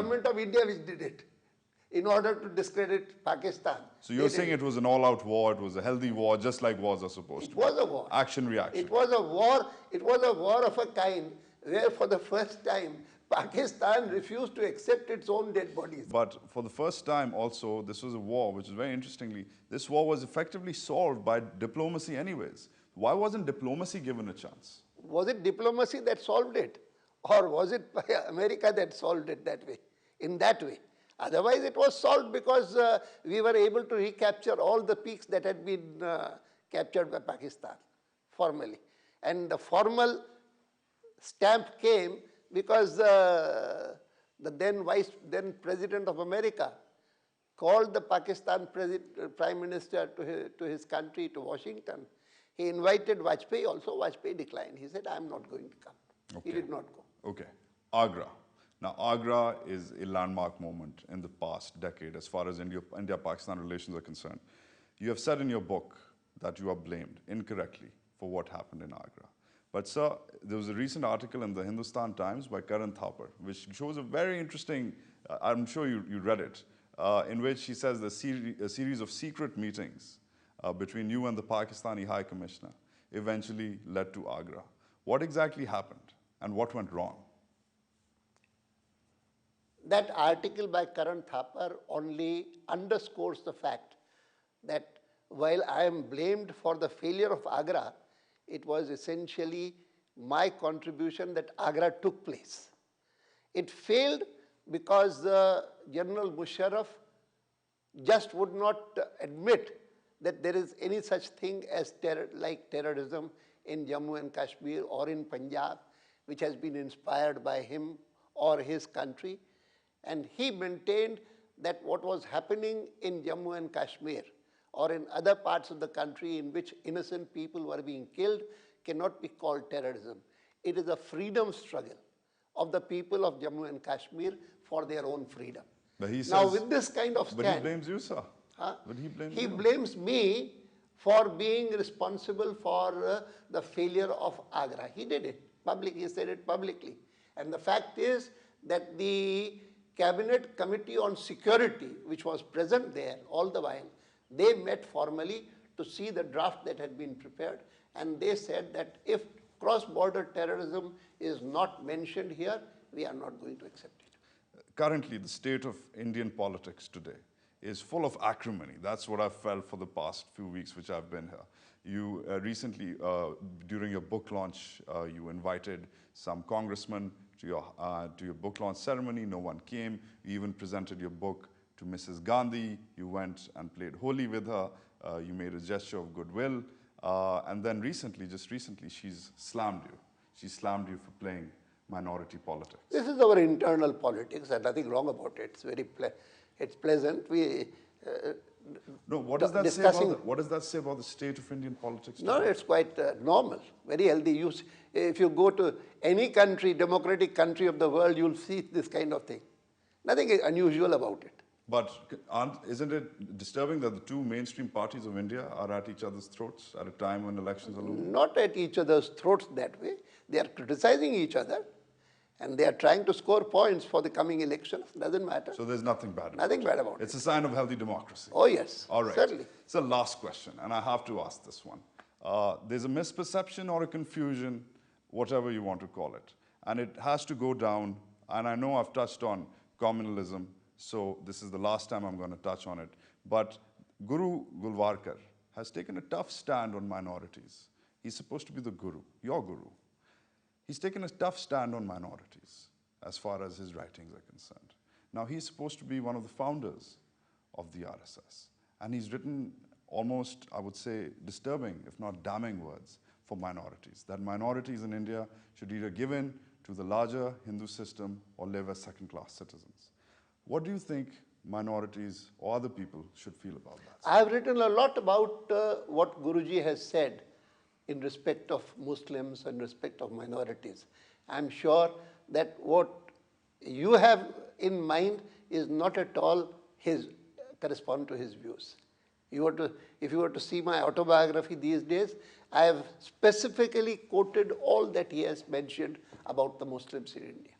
government of India which did it in order to discredit Pakistan. So you're saying it was an all-out war, it was a healthy war, just like wars are supposed to be. It was a war. Action, reaction. It was a war of a kind where for the first time Pakistan refused to accept its own dead bodies. But for the first time also, this was a war, which is very interestingly, this war was effectively solved by diplomacy anyways. Why wasn't diplomacy given a chance? Was it diplomacy that solved it? Or was it America that solved it that way, in that way? Otherwise, it was solved because we were able to recapture all the peaks that had been captured by Pakistan, formally. And the formal stamp came because the then President of America called the Pakistan Prime Minister to his country, to Washington. He invited Vajpayee also. Vajpayee declined. He said, I'm not going to come. Okay. He did not go. Okay. Agra. Now, Agra is a landmark moment in the past decade as far as India-Pakistan relations are concerned. You have said in your book that you are blamed incorrectly for what happened in Agra. But sir, there was a recent article in the Hindustan Times by Karan Thapar, which shows a very interesting, I'm sure you read it, in which he says a series of secret meetings between you and the Pakistani High Commissioner eventually led to Agra. What exactly happened and what went wrong? That article by Karan Thapar only underscores the fact that while I am blamed for the failure of Agra, it was essentially my contribution that Agra took place. It failed because General Musharraf just would not admit that there is any such thing as terrorism in Jammu and Kashmir or in Punjab, which has been inspired by him or his country. And he maintained that what was happening in Jammu and Kashmir or in other parts of the country in which innocent people were being killed cannot be called terrorism. It is a freedom struggle of the people of Jammu and Kashmir for their own freedom. But he says, now with this kind of stand... But he blames you, sir. But he blames me for being responsible for the failure of Agra. He did it publicly, he said it publicly. And the fact is that the Cabinet Committee on Security, which was present there all the while, they met formally to see the draft that had been prepared, and they said that if cross-border terrorism is not mentioned here, we are not going to accept it. Currently, the state of Indian politics today is full of acrimony. That's what I've felt for the past few weeks which I've been here. You recently, during your book launch, you invited some congressmen to your book launch ceremony. No one came. You even presented your book to Mrs. Gandhi. You went and played Holi with her. You made a gesture of goodwill. And then just recently, she's slammed you. She slammed you for playing minority politics. This is our internal politics. There's nothing wrong about it. It's pleasant. No, what does that say about the state of Indian politics? No, it's quite normal, very healthy. If you go to any country, democratic country of the world, you'll see this kind of thing. Nothing unusual about it. But isn't it disturbing that the two mainstream parties of India are at each other's throats at a time when elections are looming? Not at each other's throats that way. They are criticizing each other. And they are trying to score points for the coming elections. Doesn't matter. So there's nothing bad about it? Nothing bad about it. It's a sign of healthy democracy. Oh, yes. All right. Certainly. It's the last question, and I have to ask this one. There's a misperception or a confusion, whatever you want to call it. And it has to go down, and I know I've touched on communalism, so this is the last time I'm going to touch on it. But Guru Gulwarkar has taken a tough stand on minorities. He's supposed to be the guru, your guru. He's taken a tough stand on minorities as far as his writings are concerned. Now, he's supposed to be one of the founders of the RSS. And he's written almost, I would say, disturbing, if not damning words for minorities. That minorities in India should either give in to the larger Hindu system or live as second-class citizens. What do you think minorities or other people should feel about that? I have written a lot about what Guruji has said in respect of Muslims and respect of minorities. I'm sure that what you have in mind is not at all correspond to his views. If you were to see my autobiography these days, I have specifically quoted all that he has mentioned about the Muslims in India.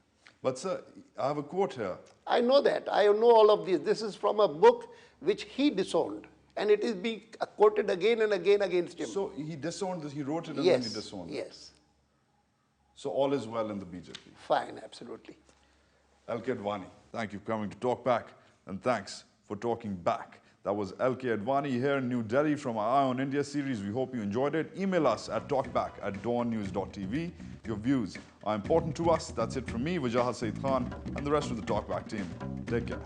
But sir, I have a quote here. I know that. I know all of this. This is from a book which he disowned. And it is being quoted again and again against him. So he disowned this, he wrote it and Yes, then he disowned it. yes. So all is well in the BJP. Fine, absolutely. LK Advani, thank you for coming to Talk Back, and thanks for talking back. That was LK Advani here in New Delhi from our Eye on India series. We hope you enjoyed it. Email us at talkback@dawnnews.tv. Your views are important to us. That's it from me, Wajahat S and the rest of the Talk Back team. Take care.